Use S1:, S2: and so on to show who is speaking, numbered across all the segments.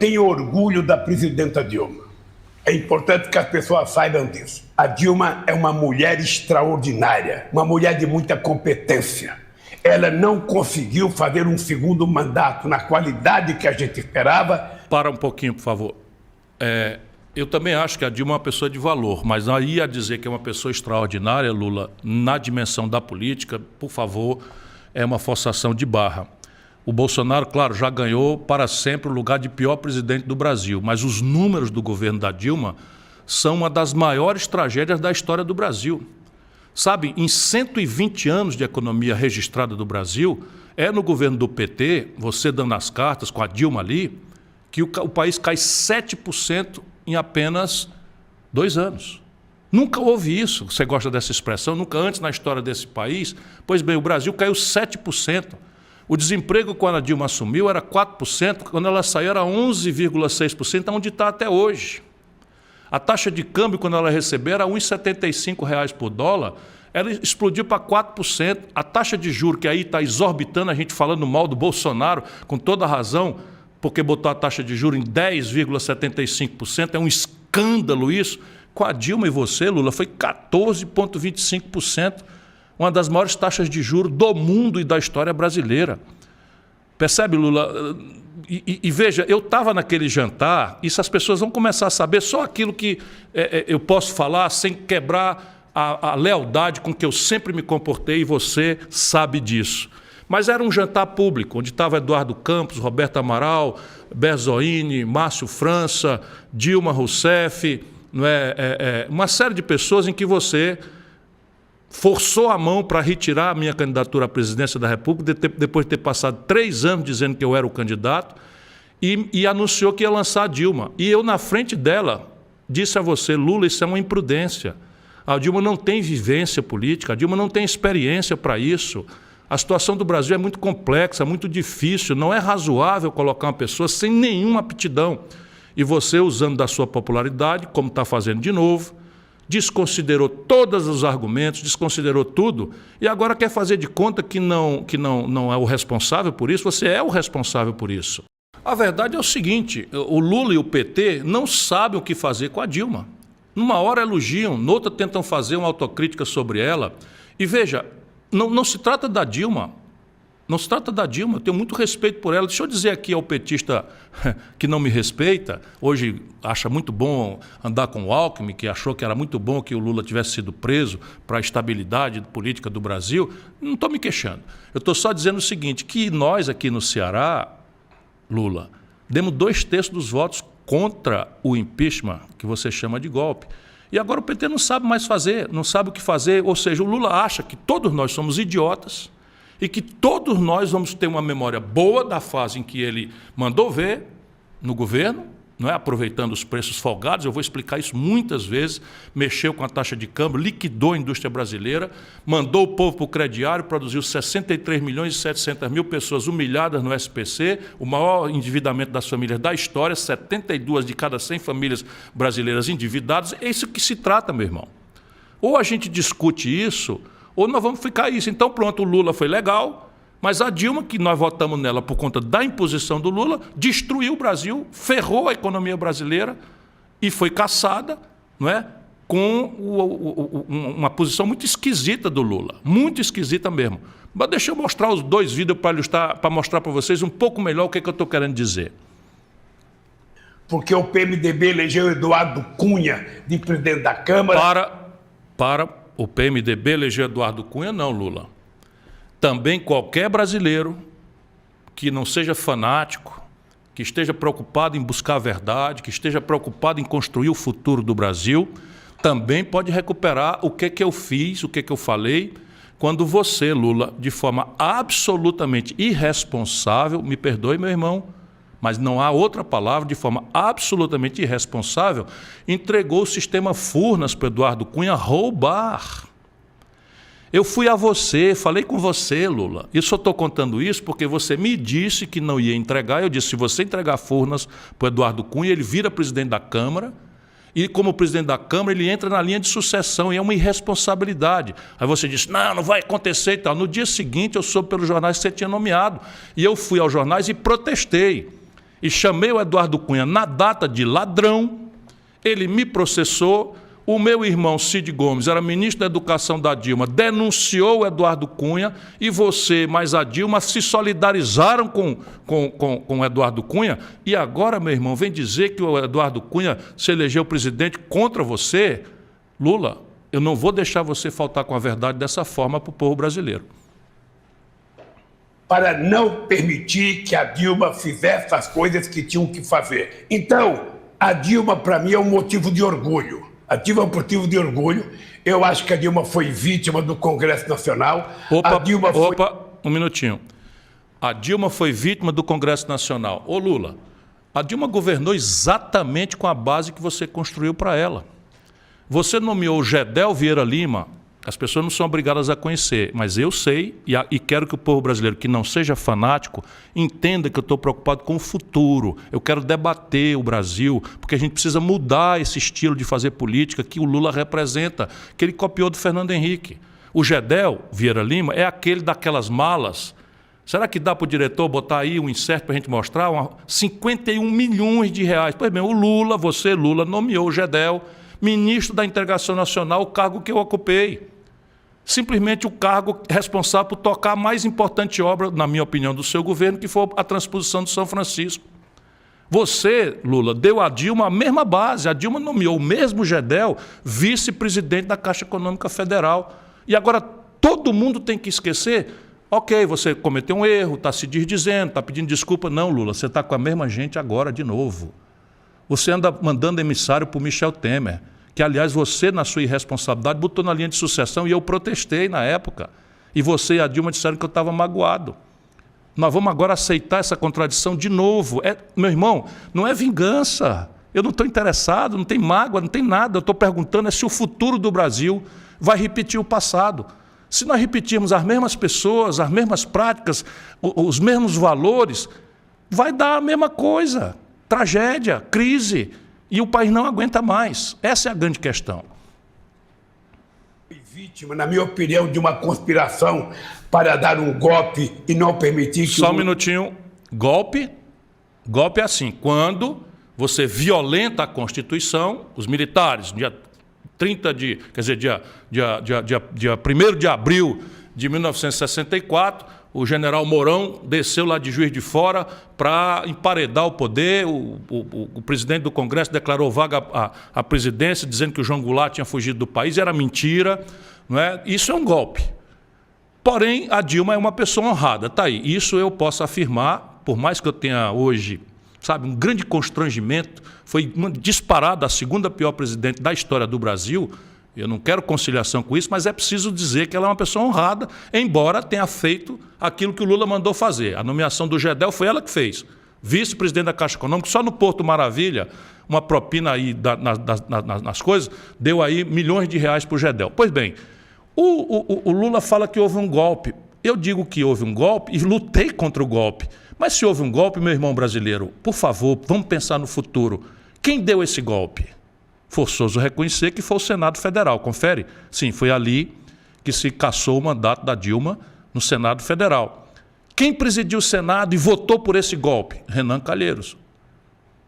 S1: tenho orgulho da presidenta Dilma. É importante que as pessoas saibam disso. A Dilma é uma mulher extraordinária, uma mulher de muita competência. Ela não conseguiu fazer um segundo mandato na qualidade que a gente esperava.
S2: Para um pouquinho, por favor. Eu também acho que a Dilma é uma pessoa de valor, mas aí a dizer que é uma pessoa extraordinária, Lula, na dimensão da política, por favor, é uma forçação de barra. O Bolsonaro, claro, já ganhou para sempre o lugar de pior presidente do Brasil, mas os números do governo da Dilma são uma das maiores tragédias da história do Brasil. Sabe, em 120 anos de economia registrada do Brasil, é no governo do PT, você dando as cartas com a Dilma ali, que o país cai 7% em apenas 2 anos. Nunca houve isso, você gosta dessa expressão, nunca antes na história desse país. Pois bem, o Brasil caiu 7%. O desemprego, quando a Dilma assumiu, era 4%, quando ela saiu era 11,6%, onde está até hoje. A taxa de câmbio, quando ela recebeu, era R$ 1,75 por dólar, ela explodiu para 4%. A taxa de juros, que aí está exorbitando, a gente falando mal do Bolsonaro, com toda razão, porque botou a taxa de juros em 10,75%, é um escândalo isso. Com a Dilma e você, Lula, foi 14,25%, uma das maiores taxas de juros do mundo e da história brasileira. Percebe, Lula? E veja, eu estava naquele jantar, e as pessoas vão começar a saber só aquilo que eu posso falar sem quebrar a lealdade com que eu sempre me comportei, e você sabe disso. Mas era um jantar público, onde estava Eduardo Campos, Roberto Amaral, Berzoini, Márcio França, Dilma Rousseff, uma série de pessoas em que você forçou a mão para retirar a minha candidatura à presidência da República, depois de ter passado 3 anos dizendo que eu era o candidato, e anunciou que ia lançar a Dilma. E eu, na frente dela, disse a você, Lula, isso é uma imprudência. A Dilma não tem vivência política, a Dilma não tem experiência para isso. A situação do Brasil é muito complexa, muito difícil, não é razoável colocar uma pessoa sem nenhuma aptidão. E você, usando da sua popularidade, como está fazendo de novo, desconsiderou todos os argumentos, desconsiderou tudo, e agora quer fazer de conta que não é o responsável por isso. Você é o responsável por isso. A verdade é o seguinte, o Lula e o PT não sabem o que fazer com a Dilma. Numa hora elogiam, noutra tentam fazer uma autocrítica sobre ela. E veja, não se trata da Dilma. Não se trata da Dilma, eu tenho muito respeito por ela. Deixa eu dizer aqui ao petista que não me respeita, hoje acha muito bom andar com o Alckmin, que achou que era muito bom que o Lula tivesse sido preso para a estabilidade política do Brasil. Não estou me queixando. Eu estou só dizendo o seguinte, que nós aqui no Ceará, Lula, demos 2/3 dos votos contra o impeachment, que você chama de golpe. E agora o PT não sabe mais fazer, não sabe o que fazer. Ou seja, o Lula acha que todos nós somos idiotas, e que todos nós vamos ter uma memória boa da fase em que ele mandou ver no governo, não é? Aproveitando os preços folgados, eu vou explicar isso muitas vezes, mexeu com a taxa de câmbio, liquidou a indústria brasileira, mandou o povo para o crediário, produziu 63.700.000 pessoas humilhadas no SPC, o maior endividamento das famílias da história, 72 de cada 100 famílias brasileiras endividadas. É isso que se trata, meu irmão. Ou a gente discute isso, ou nós vamos ficar isso. Então pronto, o Lula foi legal, mas a Dilma, que nós votamos nela por conta da imposição do Lula, destruiu o Brasil, ferrou a economia brasileira e foi caçada, não é? Com uma posição muito esquisita do Lula, muito esquisita mesmo. Mas deixa eu mostrar os 2 vídeos para mostrar para vocês um pouco melhor o que eu estou querendo dizer.
S1: Porque o PMDB elegeu Eduardo Cunha de presidente da Câmara.
S2: Para o PMDB elegeu Eduardo Cunha, não, Lula. Também qualquer brasileiro que não seja fanático, que esteja preocupado em buscar a verdade, que esteja preocupado em construir o futuro do Brasil, também pode recuperar o que eu fiz, o que eu falei, quando você, Lula, de forma absolutamente irresponsável, me perdoe, meu irmão, mas não há outra palavra, de forma absolutamente irresponsável, entregou o sistema Furnas para Eduardo Cunha roubar. Eu fui a você, falei com você, Lula. Eu só estou contando isso porque você me disse que não ia entregar. Eu disse, se você entregar Furnas para Eduardo Cunha, ele vira presidente da Câmara, e como presidente da Câmara, ele entra na linha de sucessão, e é uma irresponsabilidade. Aí você disse, não vai acontecer e tal. No dia seguinte, eu soube pelos jornais que você tinha nomeado, e eu fui aos jornais e protestei. e chamei o Eduardo Cunha na data de ladrão, ele me processou. O meu irmão Cid Gomes era ministro da Educação da Dilma, denunciou o Eduardo Cunha, e você mais a Dilma se solidarizaram com o Eduardo Cunha, e agora, meu irmão, vem dizer que o Eduardo Cunha se elegeu presidente contra você? Lula, eu não vou deixar você faltar com a verdade dessa forma para o povo brasileiro.
S1: Para não permitir que a Dilma fizesse as coisas que tinham que fazer. Então, a Dilma, para mim, é um motivo de orgulho. A Dilma é um motivo de orgulho. Eu acho que a Dilma foi vítima do Congresso Nacional.
S2: Opa, um minutinho. A Dilma foi vítima do Congresso Nacional. Ô Lula, a Dilma governou exatamente com a base que você construiu para ela. Você nomeou o Gedel Vieira Lima. As pessoas não são obrigadas a conhecer, mas eu sei e quero que o povo brasileiro, que não seja fanático, entenda que eu estou preocupado com o futuro. Eu quero debater o Brasil, porque a gente precisa mudar esse estilo de fazer política que o Lula representa, que ele copiou do Fernando Henrique. O Gedel Vieira Lima é aquele daquelas malas. Será que dá para o diretor botar aí um insert para a gente mostrar? 51 milhões de reais. Pois bem, o Lula, você, Lula, nomeou o Gedel ministro da Integração Nacional, o cargo que eu ocupei. Simplesmente o cargo responsável por tocar a mais importante obra, na minha opinião, do seu governo, que foi a transposição de São Francisco. Você, Lula, deu à Dilma a mesma base. A Dilma nomeou o mesmo Gedel vice-presidente da Caixa Econômica Federal. E agora todo mundo tem que esquecer. Ok, você cometeu um erro, está se desdizendo, está pedindo desculpa. Não, Lula, você está com a mesma gente agora de novo. Você anda mandando emissário para o Michel Temer, que, aliás, você, na sua irresponsabilidade, botou na linha de sucessão e eu protestei na época. E você e a Dilma disseram que eu estava magoado. Nós vamos agora aceitar essa contradição de novo. Meu irmão, não é vingança. Eu não estou interessado, não tem mágoa, não tem nada. Eu estou perguntando se o futuro do Brasil vai repetir o passado. Se nós repetirmos as mesmas pessoas, as mesmas práticas, os mesmos valores, vai dar a mesma coisa. Tragédia, crise. E o país não aguenta mais. Essa é a grande questão.
S1: Vítima, na minha opinião, de uma conspiração para dar um golpe e não permitir que...
S2: Só um minutinho. Golpe é assim, quando você violenta a Constituição, os militares, dia 1º de abril de 1964, o general Mourão desceu lá de Juiz de Fora para emparedar o poder. O presidente do Congresso declarou vaga à presidência, dizendo que o João Goulart tinha fugido do país. Era mentira, não é? Isso é um golpe. Porém, a Dilma é uma pessoa honrada. Está aí. Isso eu posso afirmar, por mais que eu tenha hoje, sabe, um grande constrangimento. Foi disparada a segunda pior presidente da história do Brasil. Eu não quero conciliação com isso, mas é preciso dizer que ela é uma pessoa honrada, embora tenha feito aquilo que o Lula mandou fazer. A nomeação do Gedel foi ela que fez. Vice-presidente da Caixa Econômica, só no Porto Maravilha, uma propina aí nas coisas, deu aí milhões de reais para o Gedel. Pois bem, o Lula fala que houve um golpe. Eu digo que houve um golpe e lutei contra o golpe. Mas se houve um golpe, meu irmão brasileiro, por favor, vamos pensar no futuro. Quem deu esse golpe? Forçoso reconhecer que foi o Senado Federal. Confere? Sim, foi ali que se cassou o mandato da Dilma no Senado Federal. Quem presidiu o Senado e votou por esse golpe? Renan Calheiros.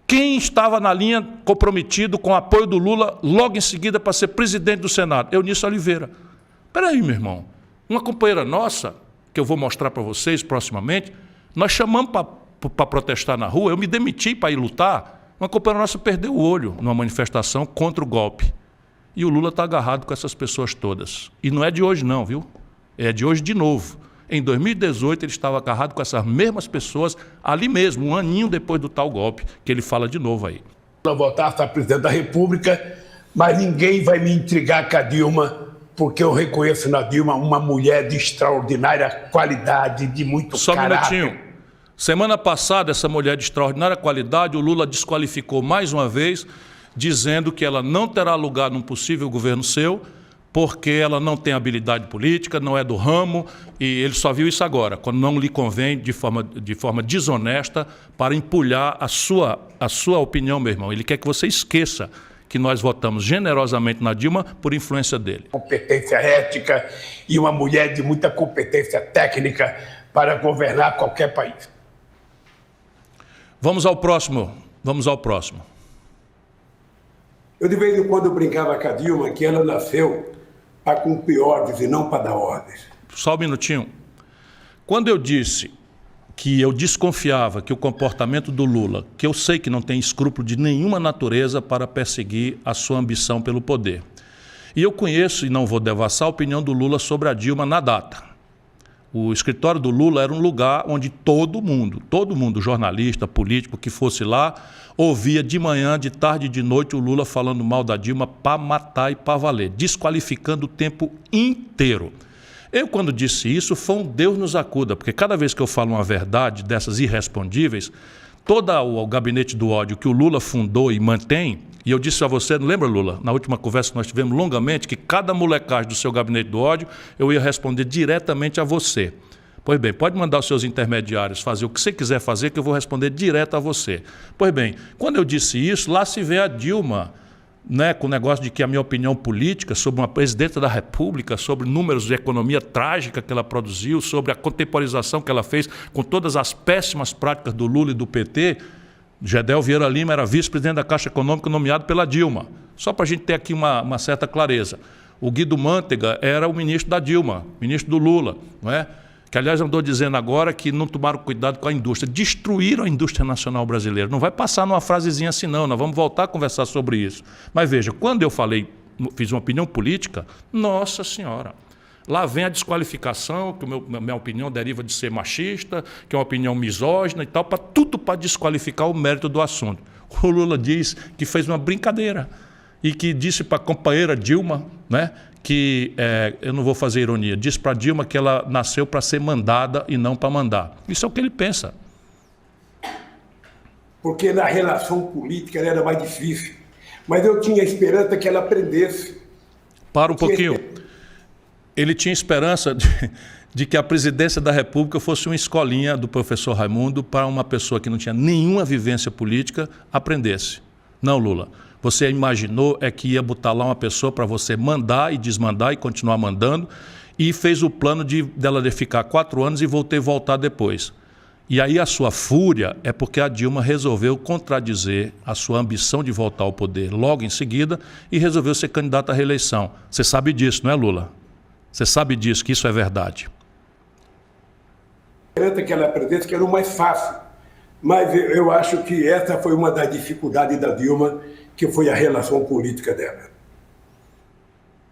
S2: Quem estava na linha comprometido com o apoio do Lula logo em seguida para ser presidente do Senado? Eunice Oliveira. Espera aí, meu irmão. Uma companheira nossa, que eu vou mostrar para vocês proximamente, nós chamamos para protestar na rua, eu me demiti para ir lutar. Uma companheira nossa perdeu o olho numa manifestação contra o golpe. E o Lula está agarrado com essas pessoas todas. E não é de hoje não, viu? É de hoje de novo. Em 2018 ele estava agarrado com essas mesmas pessoas ali mesmo, um aninho depois do tal golpe, que ele fala de novo aí.
S1: Eu vou voltar a ser presidente da República, mas ninguém vai me intrigar com a Dilma, porque eu reconheço na Dilma uma mulher de extraordinária qualidade, de muito
S2: Só
S1: caráter.
S2: Só um minutinho. Semana passada, essa mulher de extraordinária qualidade, o Lula desqualificou mais uma vez, dizendo que ela não terá lugar num possível governo seu, porque ela não tem habilidade política, não é do ramo, e ele só viu isso agora, quando não lhe convém, de forma desonesta, para empulhar a sua opinião, meu irmão. Ele quer que você esqueça que nós votamos generosamente na Dilma por influência dele.
S1: Competência ética e uma mulher de muita competência técnica para governar qualquer país.
S2: Vamos ao próximo. Vamos ao próximo.
S1: Eu de vez em quando brincava com a Dilma que ela nasceu para cumprir ordens e não para dar ordens.
S2: Só um minutinho. Quando eu disse que eu desconfiava que o comportamento do Lula, que eu sei que não tem escrúpulo de nenhuma natureza para perseguir a sua ambição pelo poder. E eu conheço, e não vou devassar, a opinião do Lula sobre a Dilma na data. O escritório do Lula era um lugar onde todo mundo, jornalista, político, que fosse lá, ouvia de manhã, de tarde e de noite o Lula falando mal da Dilma para matar e para valer, desqualificando o tempo inteiro. Eu, quando disse isso, foi um Deus nos acuda, porque cada vez que eu falo uma verdade dessas irrespondíveis, todo o gabinete do ódio que o Lula fundou e mantém, e eu disse a você, não lembra, Lula, na última conversa que nós tivemos longamente, que cada molecagem do seu gabinete do ódio, eu ia responder diretamente a você. Pois bem, pode mandar os seus intermediários fazer o que você quiser fazer, que eu vou responder direto a você. Pois bem, quando eu disse isso, lá se vê a Dilma, né, com o negócio de que a minha opinião política sobre uma presidenta da República, sobre números de economia trágica que ela produziu, sobre a contemporização que ela fez com todas as péssimas práticas do Lula e do PT. Gedel Vieira Lima era vice-presidente da Caixa Econômica nomeado pela Dilma. Só para a gente ter aqui uma certa clareza. O Guido Mantega era o ministro da Dilma, ministro do Lula, não é? Que, aliás, eu estou dizendo agora que não tomaram cuidado com a indústria. Destruíram a indústria nacional brasileira. Não vai passar numa frasezinha assim, não. Nós vamos voltar a conversar sobre isso. Mas veja, quando eu fiz uma opinião política, nossa senhora, lá vem a desqualificação, que minha opinião deriva de ser machista, que é uma opinião misógina e tal, tudo para desqualificar o mérito do assunto. O Lula diz que fez uma brincadeira e que disse para a companheira Dilma, né, que, eu não vou fazer ironia, disse para Dilma que ela nasceu para ser mandada e não para mandar. Isso é o que ele pensa.
S1: Porque na relação política ela era mais difícil. Mas eu tinha esperança que ela aprendesse.
S2: Para um pouquinho. Ele tinha esperança de que a presidência da República fosse uma escolinha do professor Raimundo para uma pessoa que não tinha nenhuma vivência política aprendesse. Não, Lula. Você imaginou que ia botar lá uma pessoa para você mandar e desmandar e continuar mandando, e fez o plano dela ficar 4 anos e voltar depois. E aí a sua fúria é porque a Dilma resolveu contradizer a sua ambição de voltar ao poder logo em seguida e resolveu ser candidata à reeleição. Você sabe disso, não é, Lula? Você sabe disso, que isso é verdade.
S1: Que ela aprendesse que era o mais fácil. Mas eu acho que essa foi uma das dificuldades da Dilma, que foi a relação política dela.